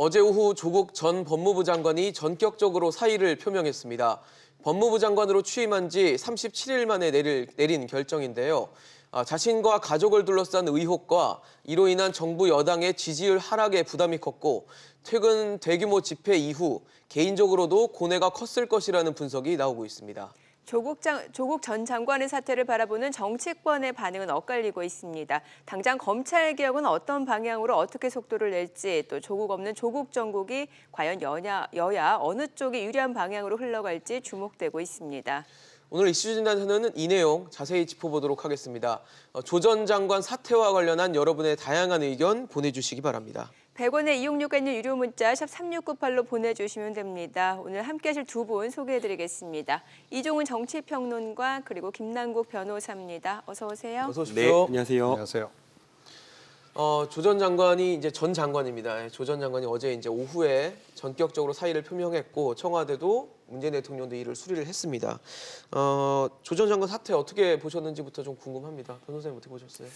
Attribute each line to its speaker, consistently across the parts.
Speaker 1: 어제 오후 조국 전 법무부 장관이 전격적으로 사의를 표명했습니다. 법무부 장관으로 취임한 지 37일 만에 내린 결정인데요. 자신과 가족을 둘러싼 의혹과 이로 인한 정부 여당의 지지율 하락에 부담이 컸고 최근 대규모 집회 이후 개인적으로도 고뇌가 컸을 것이라는 분석이 나오고 있습니다.
Speaker 2: 조국 전 장관의 사퇴를 바라보는 정치권의 반응은 엇갈리고 있습니다. 당장 검찰개혁은 어떤 방향으로 어떻게 속도를 낼지, 또 조국 없는 조국 정국이 과연 여야 어느 쪽이 유리한 방향으로 흘러갈지 주목되고 있습니다.
Speaker 1: 오늘 이슈 진단에서는 이 내용 자세히 짚어보도록 하겠습니다. 조 전 장관 사퇴와 관련한 여러분의 다양한 의견 보내주시기 바랍니다.
Speaker 2: 100원의 이용료가 있는 유료 문자 샵 3698로 보내주시면 됩니다. 오늘 함께하실 두 분 소개해드리겠습니다. 이종훈 정치평론가 그리고 김남국 변호사입니다. 어서 오세요.
Speaker 1: 어서 오십시오.
Speaker 3: 네, 안녕하세요.
Speaker 4: 안녕하세요.
Speaker 1: 조 전 장관이 이제 전 장관입니다. 조 전 장관이 어제 이제 오후에 전격적으로 사의를 표명했고 청와대도 문재인 대통령도 이를 수리를 했습니다. 조 전 장관 사퇴 어떻게 보셨는지부터 좀 궁금합니다. 변호사님 어떻게 보셨어요?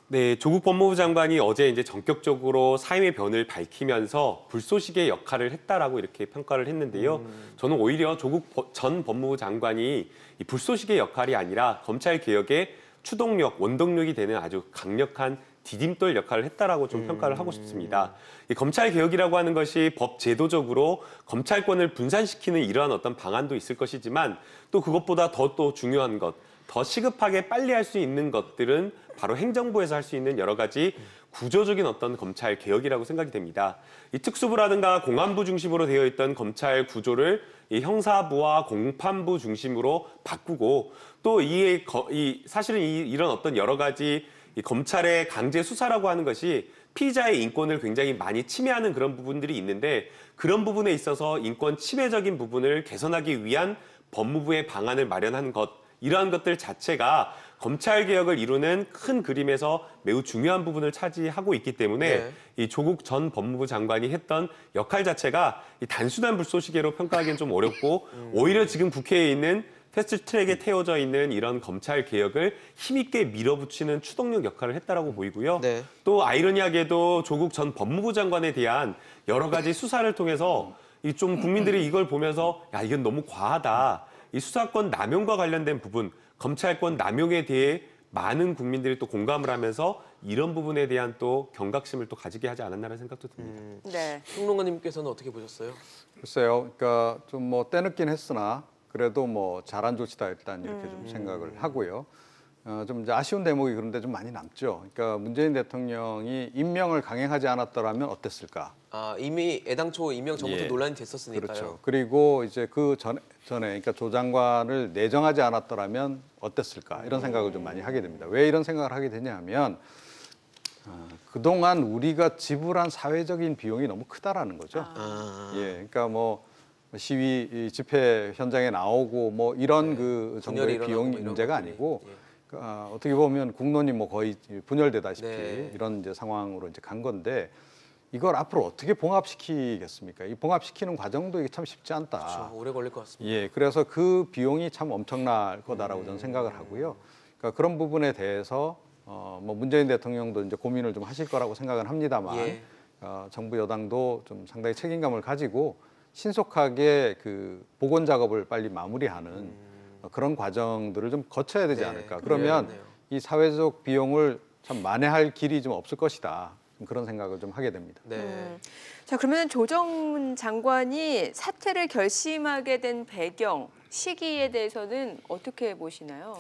Speaker 3: 네, 조국 법무부 장관이 어제 이제 전격적으로 사임의 변을 밝히면서 불쏘시개 역할을 했다라고 이렇게 평가를 했는데요. 저는 오히려 조국 전 법무부 장관이 이 불쏘시개 역할이 아니라 검찰 개혁의 추동력, 원동력이 되는 아주 강력한 디딤돌 역할을 했다라고 좀 평가를 하고 싶습니다. 이 검찰 개혁이라고 하는 것이 법 제도적으로 검찰권을 분산시키는 이러한 어떤 방안도 있을 것이지만 또 그것보다 더 중요한 것, 더 시급하게 빨리 할 수 있는 것들은 바로 행정부에서 할 수 있는 여러 가지 구조적인 어떤 검찰 개혁이라고 생각이 됩니다. 이 특수부라든가 공안부 중심으로 되어 있던 검찰 구조를 이 형사부와 공판부 중심으로 바꾸고 또 사실은 이런 어떤 여러 가지 이 검찰의 강제 수사라고 하는 것이 피의자의 인권을 굉장히 많이 침해하는 그런 부분들이 있는데 그런 부분에 있어서 인권 침해적인 부분을 개선하기 위한 법무부의 방안을 마련한 것, 이러한 것들 자체가 검찰개혁을 이루는 큰 그림에서 매우 중요한 부분을 차지하고 있기 때문에 이 조국 전 법무부 장관이 했던 역할 자체가 이 단순한 불쏘시개로 평가하기는 좀 어렵고 오히려 지금 국회에 있는 패스트트랙에 태워져 있는 이런 검찰 개혁을 힘있게 밀어붙이는 추동력 역할을 했다라고 보이고요.
Speaker 1: 네.
Speaker 3: 또 아이러니하게도 조국 전 법무부 장관에 대한 여러 가지 수사를 통해서 이 좀 국민들이 이걸 보면서 야, 이건 너무 과하다. 이 수사권 남용과 관련된 부분, 검찰권 남용에 대해 많은 국민들이 또 공감을 하면서 이런 부분에 대한 또 경각심을 또 가지게 하지 않았나라는 생각도 듭니다.
Speaker 2: 네.
Speaker 1: 평론가님께서는 어떻게 보셨어요?
Speaker 4: 글쎄요. 그러니까 좀 뭐 때늦긴 했으나 그래도 뭐 잘한 조치다 일단 이렇게 좀 생각을 하고요. 좀 이제 아쉬운 대목이 그런데 좀 많이 남죠. 그러니까 문재인 대통령이 임명을 강행하지 않았더라면 어땠을까?
Speaker 1: 이미 애당초 임명 전부터
Speaker 4: 예.
Speaker 1: 논란이 됐었으니까요.
Speaker 4: 그렇죠. 그리고 이제 그 전에 그러니까 조 장관을 내정하지 않았더라면 어땠을까? 이런 생각을 좀 많이 하게 됩니다. 왜 이런 생각을 하게 되냐면 그동안 우리가 지불한 사회적인 비용이 너무 크다라는 거죠. 예, 그러니까 뭐 시위 집회 현장에 나오고 뭐 이런 그 정도의 비용 문제가 아니고 어떻게 보면 국론이 뭐 거의 분열되다시피 이런 이제 상황으로 이제 간 건데 이걸 앞으로 어떻게 봉합시키겠습니까? 이 봉합시키는 과정도 이게 참 쉽지 않다.
Speaker 1: 그렇죠. 오래 걸릴 것 같습니다.
Speaker 4: 예, 그래서 그 비용이 참 엄청날 거다라고 저는 생각을 하고요. 그러니까 그런 부분에 대해서 뭐 문재인 대통령도 이제 고민을 좀 하실 거라고 생각은 합니다만 정부 여당도 좀 상당히 책임감을 가지고 신속하게 그 복원 작업을 빨리 마무리하는 그런 과정들을 좀 거쳐야 되지 않을까. 그러면 이 사회적 비용을 참 만회할 길이 좀 없을 것이다. 그런 생각을 좀 하게 됩니다.
Speaker 2: 자, 그러면 조정 장관이 사퇴를 결심하게 된 배경, 시기에 대해서는 어떻게 보시나요?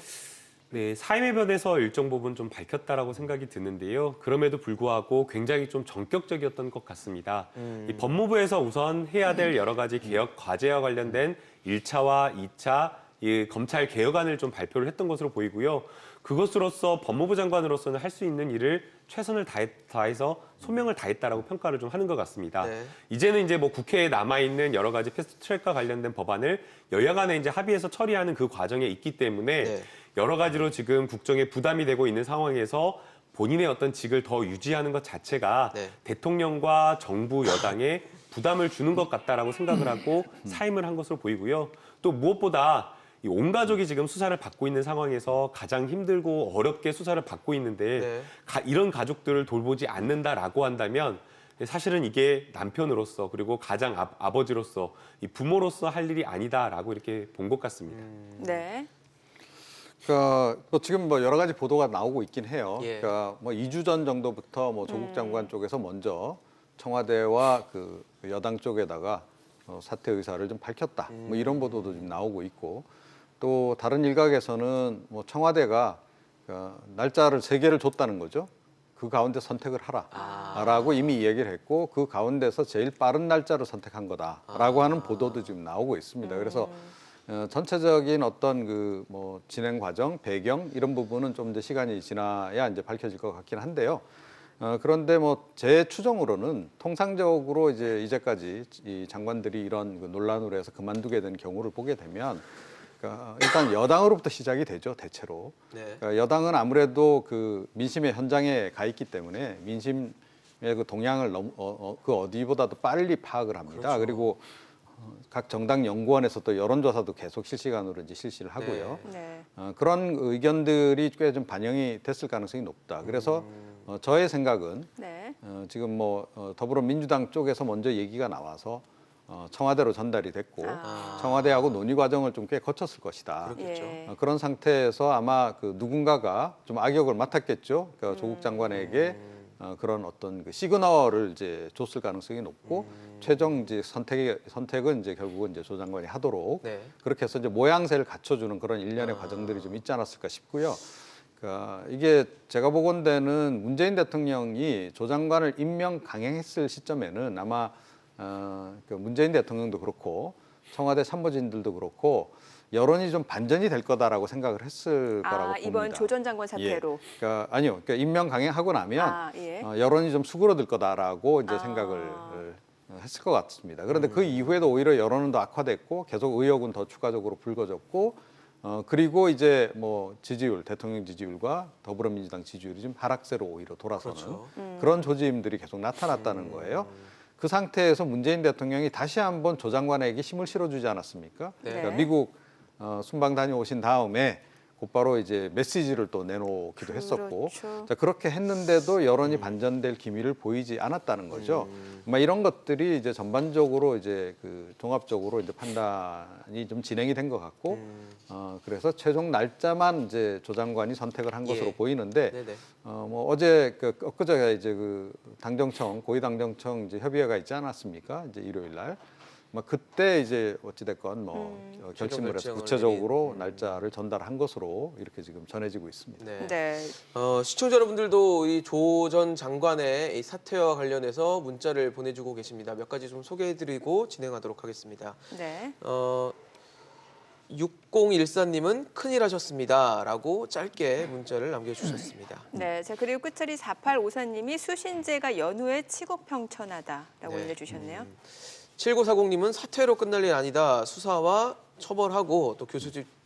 Speaker 3: 네, 사임의 변에서 일정 부분 좀 밝혔다라고 생각이 드는데요. 그럼에도 불구하고 굉장히 좀 전격적이었던 것 같습니다. 이 법무부에서 우선 해야 될 여러 가지 개혁 과제와 관련된 1차와 2차 이 검찰 개혁안을 좀 발표를 했던 것으로 보이고요. 그것으로서 법무부 장관으로서는 할 수 있는 일을 최선을 다해서 소명을 다했다라고 평가를 좀 하는 것 같습니다. 이제는 이제 뭐 국회에 남아있는 여러 가지 패스트트랙과 관련된 법안을 여야 간에 이제 합의해서 처리하는 그 과정에 있기 때문에 여러 가지로 지금 국정에 부담이 되고 있는 상황에서 본인의 어떤 직을 더 유지하는 것 자체가 대통령과 정부 여당에 부담을 주는 것 같다라고 생각을 하고 사임을 한 것으로 보이고요. 또 무엇보다 이 온 가족이 지금 수사를 받고 있는 상황에서 가장 힘들고 어렵게 수사를 받고 있는데 이런 가족들을 돌보지 않는다라고 한다면 근데 사실은 이게 남편으로서 그리고 가장 아버지로서 이 부모로서 할 일이 아니다라고 이렇게 본 것 같습니다.
Speaker 2: 네.
Speaker 4: 그러니까 뭐 지금 뭐 여러 가지 보도가 나오고 있긴 해요.
Speaker 1: 예.
Speaker 4: 그러니까 뭐 2주 전 정도부터 뭐 조국 장관 쪽에서 먼저 청와대와 그 여당 쪽에다가 사퇴 의사를 좀 밝혔다. 뭐 이런 보도도 좀 나오고 있고 또 다른 일각에서는 뭐 청와대가 날짜를 3개를 줬다는 거죠. 그 가운데 선택을 하라라고 이미 얘기를 했고 그 가운데서 제일 빠른 날짜를 선택한 거다라고 하는 보도도 지금 나오고 있습니다. 그래서 전체적인 어떤 그 뭐 진행 과정, 배경 이런 부분은 좀 이제 시간이 지나야 이제 밝혀질 것 같긴 한데요. 그런데 뭐 제 추정으로는 통상적으로 이제까지 이 장관들이 이런 그 논란으로 해서 그만두게 된 경우를 보게 되면 그러니까 일단 여당으로부터 시작이 되죠, 대체로.
Speaker 1: 네.
Speaker 4: 그러니까 여당은 아무래도 그 민심의 현장에 가 있기 때문에 민심의 그 동향을 그 어디보다도 빨리 파악을 합니다.
Speaker 1: 그렇죠.
Speaker 4: 그리고 각 정당 연구원에서 또 여론조사도 계속 실시간으로 이제 실시를 하고요.
Speaker 2: 네.
Speaker 4: 그런 의견들이 꽤 좀 반영이 됐을 가능성이 높다. 그래서 저의 생각은
Speaker 2: 네.
Speaker 4: 지금 뭐 더불어민주당 쪽에서 먼저 얘기가 나와서 청와대로 전달이 됐고 청와대하고 논의 과정을 좀 꽤 거쳤을 것이다.
Speaker 1: 그렇겠죠.
Speaker 2: 예.
Speaker 4: 그런 상태에서 아마 그 누군가가 좀 악역을 맡았겠죠. 그러니까 조국 장관에게 그런 어떤 그 시그널을 이제 줬을 가능성이 높고 최종 이제 선택은 이제 결국은 이제 조 장관이 하도록
Speaker 1: 네.
Speaker 4: 그렇게 해서 이제 모양새를 갖춰주는 그런 일련의 과정들이 좀 있지 않았을까 싶고요. 그러니까 이게 제가 보건대는 문재인 대통령이 조 장관을 임명 강행했을 시점에는 아마 그 문재인 대통령도 그렇고 청와대 참모진들도 그렇고 여론이 좀 반전이 될 거다라고 생각을 했을 거라고 봅니다.
Speaker 2: 이번 조 전 장관 사태로.
Speaker 4: 예. 그러니까 아니요. 그러니까 임명 강행하고 나면
Speaker 2: 예.
Speaker 4: 여론이 좀 수그러들 거다라고 이제 생각을 했을 것 같습니다. 그런데 그 이후에도 오히려 여론은 더 악화됐고 계속 의혹은 더 추가적으로 불거졌고 그리고 이제 뭐 지지율, 대통령 지지율과 더불어민주당 지지율이 좀 하락세로 오히려 돌아서는
Speaker 1: 그렇죠.
Speaker 4: 그런 조짐들이 계속 나타났다는 거예요. 그 상태에서 문재인 대통령이 다시 한번 조 장관에게 힘을 실어주지 않았습니까?
Speaker 1: 네.
Speaker 4: 그러니까 미국 순방 다녀오신 다음에 곧바로 이제 메시지를 또 내놓기도 했었고,
Speaker 2: 그렇죠.
Speaker 4: 자, 그렇게 했는데도 여론이 반전될 기미를 보이지 않았다는 거죠. 이런 것들이 이제 전반적으로 이제 그 종합적으로 이제 판단이 좀 진행이 된 것 같고, 그래서 최종 날짜만 이제 조 장관이 선택을 한 것으로
Speaker 1: 예.
Speaker 4: 보이는데,
Speaker 1: 네네.
Speaker 4: 뭐 어제 엊그제 이제 그 당정청 고위당정청 이제 협의회가 있지 않았습니까? 이제 일요일 날. 그때 이제 어찌됐건 결심을 해서
Speaker 1: 결정을
Speaker 4: 구체적으로
Speaker 1: 내린.
Speaker 4: 날짜를 전달한 것으로 이렇게 지금 전해지고 있습니다.
Speaker 1: 네.
Speaker 2: 네.
Speaker 1: 시청자 여러분들도 이 조 전 장관의 이 사태와 관련해서 문자를 보내주고 계십니다. 몇 가지 좀 소개해드리고 진행하도록 하겠습니다.
Speaker 2: 네.
Speaker 1: 6014님은 큰일 하셨습니다라고 짧게 문자를 남겨주셨습니다.
Speaker 2: 네. 자, 그리고 끝자리 4854님이 수신제가 연후에 치곡평천하다라고
Speaker 1: 네.
Speaker 2: 올려주셨네요.
Speaker 1: 7940님은 사퇴로 끝날 일 아니다. 수사와 처벌하고 또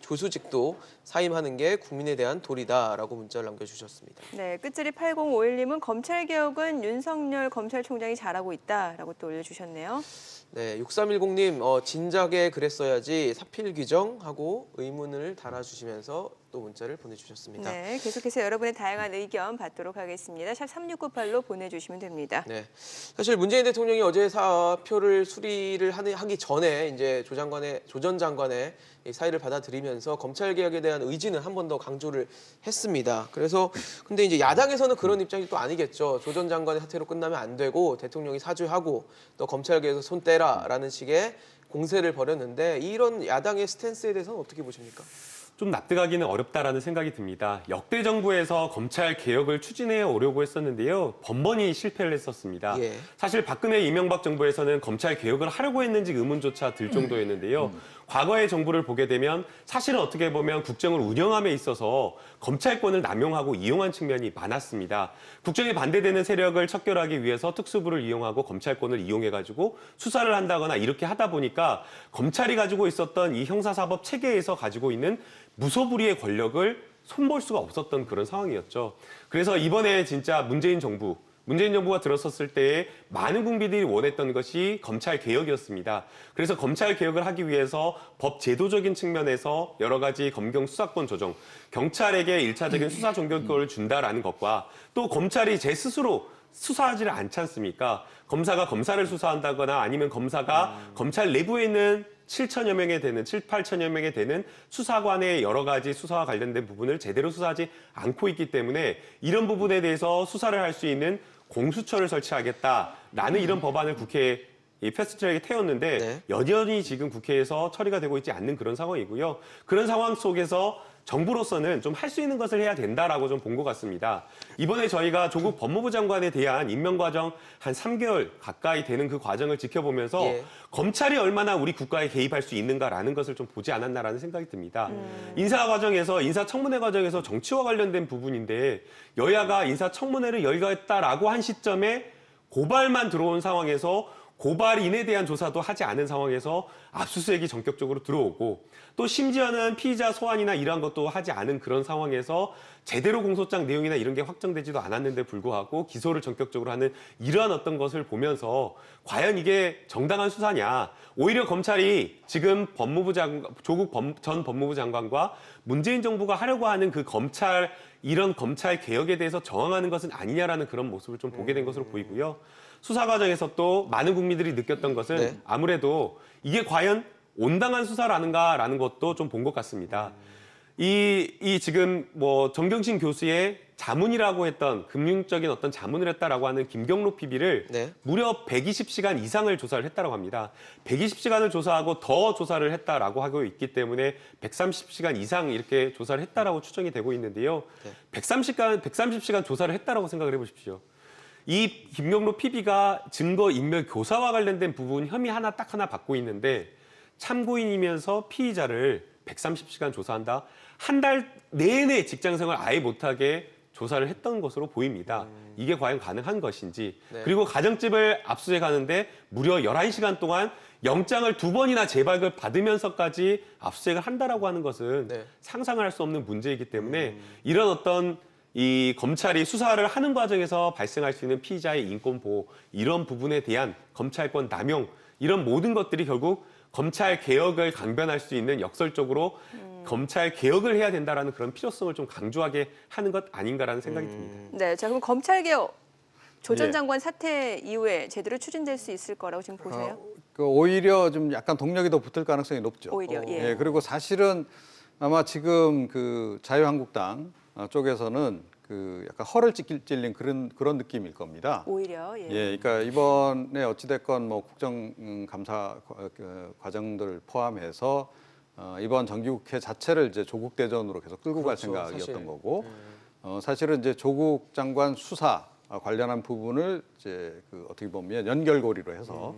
Speaker 1: 교수직도 사임하는 게 국민에 대한 도리다라고 문자를 남겨주셨습니다.
Speaker 2: 네. 끝자리 8051님은 검찰개혁은 윤석열 검찰총장이 잘하고 있다라고 또 올려주셨네요.
Speaker 1: 네, 6310님 진작에 그랬어야지 사필 규정하고 의문을 달아주시면서 또 문자를 보내주셨습니다.
Speaker 2: 네. 계속해서 여러분의 다양한 의견 받도록 하겠습니다. 샵 3698로 보내주시면 됩니다.
Speaker 1: 네, 사실 문재인 대통령이 어제 사표를 수리를 하기 전에 이제 조 전 장관의 이 사의를 받아들이면서 검찰 개혁에 대한 의지는 한 번 더 강조를 했습니다. 그래서 근데 이제 야당에서는 그런 입장이 또 아니겠죠. 조 전 장관의 사퇴로 끝나면 안 되고 대통령이 사죄하고 또 검찰 개혁에서 손 떼라라는 식의 공세를 벌였는데 이런 야당의 스탠스에 대해서는 어떻게 보십니까?
Speaker 3: 좀 납득하기는 어렵다라는 생각이 듭니다. 역대 정부에서 검찰 개혁을 추진해 오려고 했었는데요. 번번이 실패를 했었습니다.
Speaker 1: 예.
Speaker 3: 사실 박근혜 이명박 정부에서는 검찰 개혁을 하려고 했는지 의문조차 들 정도였는데요. 과거의 정부를 보게 되면 사실은 어떻게 보면 국정을 운영함에 있어서 검찰권을 남용하고 이용한 측면이 많았습니다. 국정에 반대되는 세력을 척결하기 위해서 특수부를 이용하고 검찰권을 이용해가지고 수사를 한다거나 이렇게 하다 보니까 검찰이 가지고 있었던 이 형사사법 체계에서 가지고 있는 무소불위의 권력을 손볼 수가 없었던 그런 상황이었죠. 그래서 이번에 진짜 문재인 정부가 들어섰을 때에 많은 국민들이 원했던 것이 검찰 개혁이었습니다. 그래서 검찰 개혁을 하기 위해서 법 제도적인 측면에서 여러 가지 검경 수사권 조정, 경찰에게 1차적인 수사 종결권을 준다라는 것과 또 검찰이 제 스스로 수사하지를 않지 않습니까? 검사가 검사를 수사한다거나 아니면 검사가 검찰 내부에 있는 7천여 명에 되는 8천여 명에 되는 수사관의 여러 가지 수사와 관련된 부분을 제대로 수사하지 않고 있기 때문에 이런 부분에 대해서 수사를 할 수 있는 공수처를 설치하겠다라는 이런 법안을 국회에 패스트트랙에 태웠는데
Speaker 1: 네.
Speaker 3: 여전히 지금 국회에서 처리가 되고 있지 않는 그런 상황이고요. 그런 상황 속에서 정부로서는 좀 할 수 있는 것을 해야 된다라고 좀 본 것 같습니다. 이번에 저희가 조국 법무부 장관에 대한 임명 과정 한 3개월 가까이 되는 그 과정을 지켜보면서
Speaker 1: 예.
Speaker 3: 검찰이 얼마나 우리 국가에 개입할 수 있는가라는 것을 좀 보지 않았나라는 생각이 듭니다. 인사 과정에서 인사청문회 과정에서 정치와 관련된 부분인데 여야가 인사청문회를 열겠다라고 한 시점에 고발만 들어온 상황에서 고발인에 대한 조사도 하지 않은 상황에서 압수수색이 전격적으로 들어오고 또 심지어는 피의자 소환이나 이러한 것도 하지 않은 그런 상황에서 제대로 공소장 내용이나 이런 게 확정되지도 않았는데 불구하고 기소를 전격적으로 하는 이러한 어떤 것을 보면서 과연 이게 정당한 수사냐. 오히려 검찰이 지금 조국 전 법무부 장관과 문재인 정부가 하려고 하는 그 이런 검찰 개혁에 대해서 저항하는 것은 아니냐라는 그런 모습을 좀 보게 된 것으로 보이고요. 수사 과정에서 또 많은 국민들이 느꼈던 것은
Speaker 1: 네.
Speaker 3: 아무래도 이게 과연 온당한 수사라는가라는 것도 좀 본 것 같습니다. 이 지금 뭐 정경심 교수의 자문이라고 했던 금융적인 어떤 자문을 했다라고 하는 김경록 PB를
Speaker 1: 네.
Speaker 3: 무려 120시간 이상을 조사를 했다라고 합니다. 120시간을 조사하고 더 조사를 했다라고 하고 있기 때문에 130시간 이상 이렇게 조사를 했다라고 추정이 되고 있는데요.
Speaker 1: 네.
Speaker 3: 130시간 조사를 했다라고 생각을 해보십시오. 이 김경록 PB가 증거인멸 교사와 관련된 부분 혐의 딱 하나 받고 있는데 참고인이면서 피의자를 130시간 조사한다. 한 달 내내 직장생활 아예 못하게 조사를 했던 것으로 보입니다. 이게 과연 가능한 것인지.
Speaker 1: 네.
Speaker 3: 그리고 가정집을 압수수색하는데 무려 11시간 동안 영장을 2번이나 재발급 받으면서까지 압수수색을 한다라고 하는 것은
Speaker 1: 네.
Speaker 3: 상상을 할 수 없는 문제이기 때문에 이런 어떤 이 검찰이 수사를 하는 과정에서 발생할 수 있는 피의자의 인권 보호 이런 부분에 대한 검찰권 남용 이런 모든 것들이 결국 검찰 개혁을 강변할 수 있는 역설적으로 검찰 개혁을 해야 된다라는 그런 필요성을 좀 강조하게 하는 것 아닌가라는 생각이 듭니다.
Speaker 2: 네, 자 그럼 검찰 개혁 조 전
Speaker 4: 예.
Speaker 2: 장관 사퇴 이후에 제대로 추진될 수 있을 거라고 지금 보세요?
Speaker 4: 오히려 좀 약간 동력이 더 붙을 가능성이 높죠.
Speaker 2: 오히려 예.
Speaker 4: 예, 그리고 사실은 아마 지금 그 자유한국당 쪽에서는 그 약간 허를 찔린 그런 느낌일 겁니다.
Speaker 2: 오히려 예.
Speaker 4: 예, 그러니까 이번에 어찌됐건 뭐 국정감사 과정들 포함해서 이번 정기국회 자체를 이제 조국 대전으로 계속 끌고 갈
Speaker 1: 그렇죠,
Speaker 4: 생각이었던
Speaker 1: 사실.
Speaker 4: 거고, 사실은 이제 조국 장관 수사 관련한 부분을 이제 그 어떻게 보면 연결고리로 해서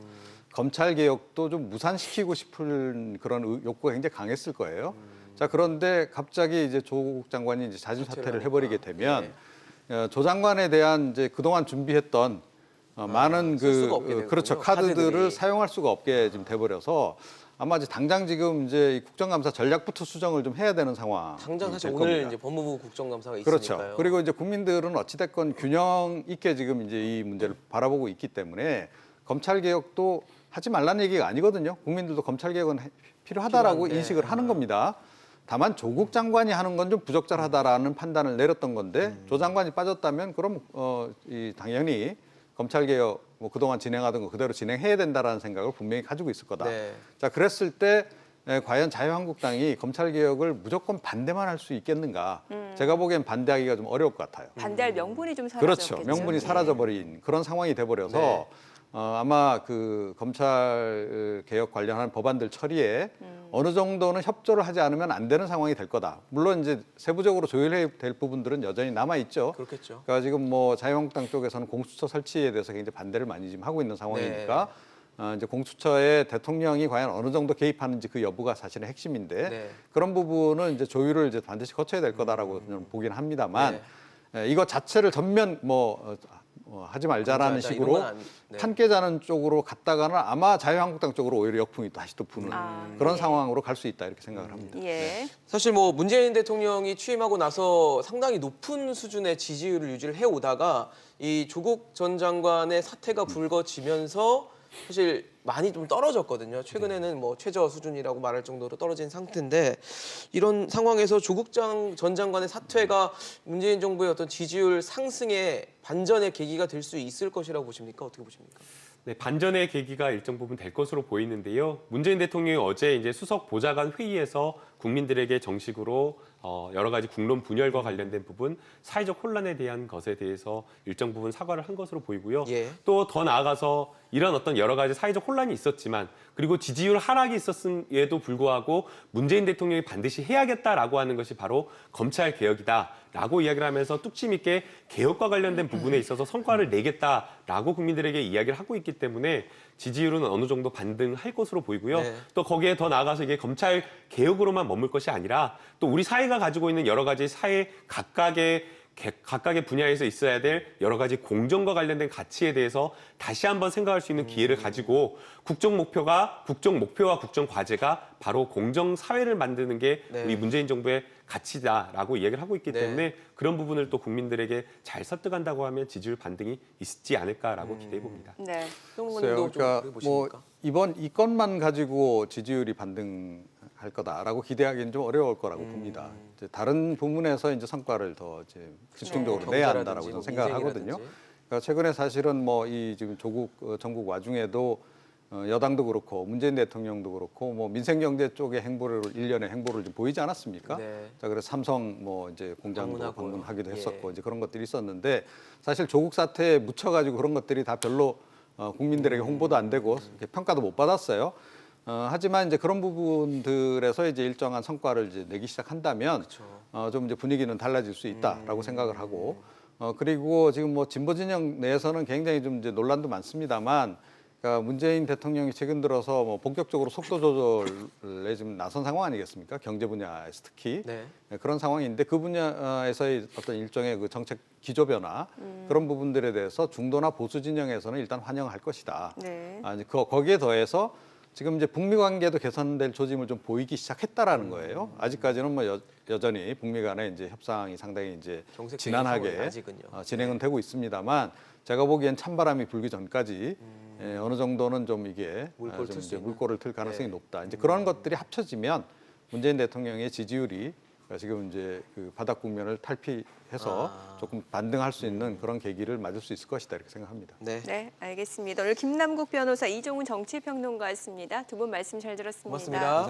Speaker 4: 검찰 개혁도 좀 무산시키고 싶은 그런 욕구가 굉장히 강했을 거예요. 자, 그런데 갑자기 이제 조국 장관이 이제 자진 사퇴를 해버리게 되면 조 장관에 대한 이제 그동안 준비했던 많은
Speaker 1: 쓸 수가 없게 되는군요,
Speaker 4: 그렇죠 카드들을
Speaker 1: 카드들이.
Speaker 4: 사용할 수가 없게 지금 돼버려서 아마 이제 당장 지금 이제 이 국정감사 전략부터 수정을 좀 해야 되는 상황.
Speaker 1: 당장 사실 오늘 이제 법무부 국정감사가 있으니까요.
Speaker 4: 그렇죠. 그리고 이제 국민들은 어찌됐건 균형 있게 지금 이제 이 문제를 바라보고 있기 때문에 검찰 개혁도 하지 말라는 얘기가 아니거든요. 국민들도 검찰 개혁은 필요하다라고
Speaker 1: 필요한데.
Speaker 4: 인식을 하는 겁니다. 다만 조국 장관이 하는 건 좀 부적절하다라는 판단을 내렸던 건데 조 장관이 빠졌다면 그럼 당연히 검찰 개혁 뭐 그동안 진행하던 거 그대로 진행해야 된다라는 생각을 분명히 가지고 있을 거다.
Speaker 1: 네.
Speaker 4: 자, 그랬을 때 과연 자유한국당이 검찰 개혁을 무조건 반대만 할 수 있겠는가? 제가 보기엔 반대하기가 좀 어려울 것 같아요.
Speaker 2: 반대할 명분이 좀
Speaker 4: 그렇죠.
Speaker 2: 사라졌겠죠.
Speaker 4: 명분이
Speaker 2: 예.
Speaker 4: 사라져버린 그런 상황이 돼버려서
Speaker 1: 네.
Speaker 4: 아마 그 검찰 개혁 관련한 법안들 처리에 어느 정도는 협조를 하지 않으면 안 되는 상황이 될 거다. 물론 이제 세부적으로 조율해야 될 부분들은 여전히 남아 있죠.
Speaker 1: 그렇겠죠.
Speaker 4: 그러니까 지금 뭐 자유한국당 쪽에서는 공수처 설치에 대해서 굉장히 반대를 많이 지금 하고 있는 상황이니까 이제 공수처에 대통령이 과연 어느 정도 개입하는지 그 여부가 사실은 핵심인데
Speaker 1: 네.
Speaker 4: 그런 부분은 이제 조율을 이제 반드시 거쳐야 될 거다라고 저는 보긴 합니다만 이거 자체를 전면 하지 말자라는
Speaker 1: 말자,
Speaker 4: 식으로
Speaker 1: 이런 건 네.
Speaker 4: 판 깨자는 쪽으로 갔다가는 아마 자유한국당 쪽으로 오히려 역풍이 다시 또 부는 그런
Speaker 2: 예.
Speaker 4: 상황으로 갈 수 있다 이렇게 생각을 합니다.
Speaker 2: 예.
Speaker 1: 사실 뭐 문재인 대통령이 취임하고 나서 상당히 높은 수준의 지지율을 유지를 해오다가 이 조국 전 장관의 사태가 불거지면서 사실 많이 좀 떨어졌거든요. 최근에는 뭐 최저 수준이라고 말할 정도로 떨어진 상태인데 이런 상황에서 조국 전 장관의 사퇴가 문재인 정부의 어떤 지지율 상승의 반전의 계기가 될 수 있을 것이라고 보십니까? 어떻게 보십니까?
Speaker 3: 네, 반전의 계기가 일정 부분 될 것으로 보이는데요. 문재인 대통령이 어제 이제 수석 보좌관 회의에서 국민들에게 정식으로 여러 가지 국론 분열과 관련된 부분, 사회적 혼란에 대한 것에 대해서 일정 부분 사과를 한 것으로 보이고요.
Speaker 1: 예.
Speaker 3: 또 더 나아가서 이런 어떤 여러 가지 사회적 혼란이 있었지만 그리고 지지율 하락이 있었음에도 불구하고 문재인 대통령이 반드시 해야겠다라고 하는 것이 바로 검찰 개혁이다라고 이야기를 하면서 뚝심 있게 개혁과 관련된 부분에 있어서 성과를 내겠다라고 국민들에게 이야기를 하고 있기 때문에 지지율은 어느 정도 반등할 것으로 보이고요.
Speaker 1: 네.
Speaker 3: 또 거기에 더 나아가서 이게 검찰 개혁으로만 머물 것이 아니라 또 우리 사회가 가지고 있는 여러 가지 사회 각각의 분야에서 있어야 될 여러 가지 공정과 관련된 가치에 대해서 다시 한번 생각할 수 있는 기회를 가지고 국정 목표와 국정 과제가 바로 공정 사회를 만드는 게
Speaker 1: 네.
Speaker 3: 우리 문재인 정부의 가치다라고 이야기를 하고 있기
Speaker 1: 네.
Speaker 3: 때문에 그런 부분을 또 국민들에게 잘 설득한다고 하면 지지율 반등이 있지 않을까라고 기대해 봅니다.
Speaker 2: 네.
Speaker 1: 형님도 좀
Speaker 4: 그러니까
Speaker 1: 그렇게
Speaker 4: 뭐
Speaker 1: 보십니까?
Speaker 4: 이번 이 건만 가지고 지지율이 반등할 거다라고 기대하기는 좀 어려울 거라고 봅니다. 이제 다른 부분에서 이제 성과를 더 이제 집중적으로
Speaker 1: 네.
Speaker 4: 내야
Speaker 1: 경제라든지
Speaker 4: 한다라고 저는
Speaker 1: 뭐
Speaker 4: 생각을
Speaker 1: 민생이라든지.
Speaker 4: 하거든요. 그러니까 최근에 사실은 뭐 이 지금 조국 전국 와중에도 여당도 그렇고 문재인 대통령도 그렇고 뭐 민생 경제 쪽의 행보를 일련의 행보를 좀 보이지 않았습니까?
Speaker 1: 네.
Speaker 4: 자, 그래서 삼성 뭐 이제 공장도
Speaker 1: 방문하고요.
Speaker 4: 방문하기도 했었고
Speaker 1: 예.
Speaker 4: 이제 그런 것들이 있었는데 사실 조국 사태에 묻혀가지고 그런 것들이 다 별로 국민들에게 홍보도 안 되고 이렇게 평가도 못 받았어요. 하지만 이제 그런 부분들에서 이제 일정한 성과를 이제 내기 시작한다면 좀 이제 분위기는 달라질 수 있다라고 생각을 하고 그리고 지금 뭐 진보 진영 내에서는 굉장히 좀 이제 논란도 많습니다만. 그러니까 문재인 대통령이 최근 들어서 뭐 본격적으로 속도 조절에 지금 나선 상황 아니겠습니까? 경제 분야에서 특히
Speaker 1: 네.
Speaker 4: 그런 상황인데 그 분야에서의 어떤 일종의 그 정책 기조 변화 그런 부분들에 대해서 중도나 보수 진영에서는 일단 환영할 것이다.
Speaker 2: 네.
Speaker 4: 이제 거기에 더해서 지금 이제 북미 관계도 개선될 조짐을 좀 보이기 시작했다라는 거예요. 아직까지는 뭐 여전히 북미 간의 이제 협상이 상당히 이제
Speaker 1: 정색적인
Speaker 4: 진한하게
Speaker 1: 상황이 아직은요.
Speaker 4: 진행은 되고 있습니다만 제가 보기엔 찬바람이 불기 전까지 어느 정도는 좀 이게
Speaker 1: 물꼬를
Speaker 4: 좀
Speaker 1: 틀 수
Speaker 4: 이제
Speaker 1: 있는.
Speaker 4: 물꼬를 틀 가능성이
Speaker 1: 네.
Speaker 4: 높다. 이제 그런 것들이 합쳐지면 문재인 대통령의 지지율이 지금 이제 그 바닥 국면을 탈피해서 조금 반등할 수 있는 그런 계기를 맞을 수 있을 것이다 이렇게 생각합니다.
Speaker 1: 네.
Speaker 2: 네, 알겠습니다. 오늘 김남국 변호사, 이종훈 정치평론가였습니다. 두 분 말씀 잘 들었습니다.
Speaker 1: 고맙습니다.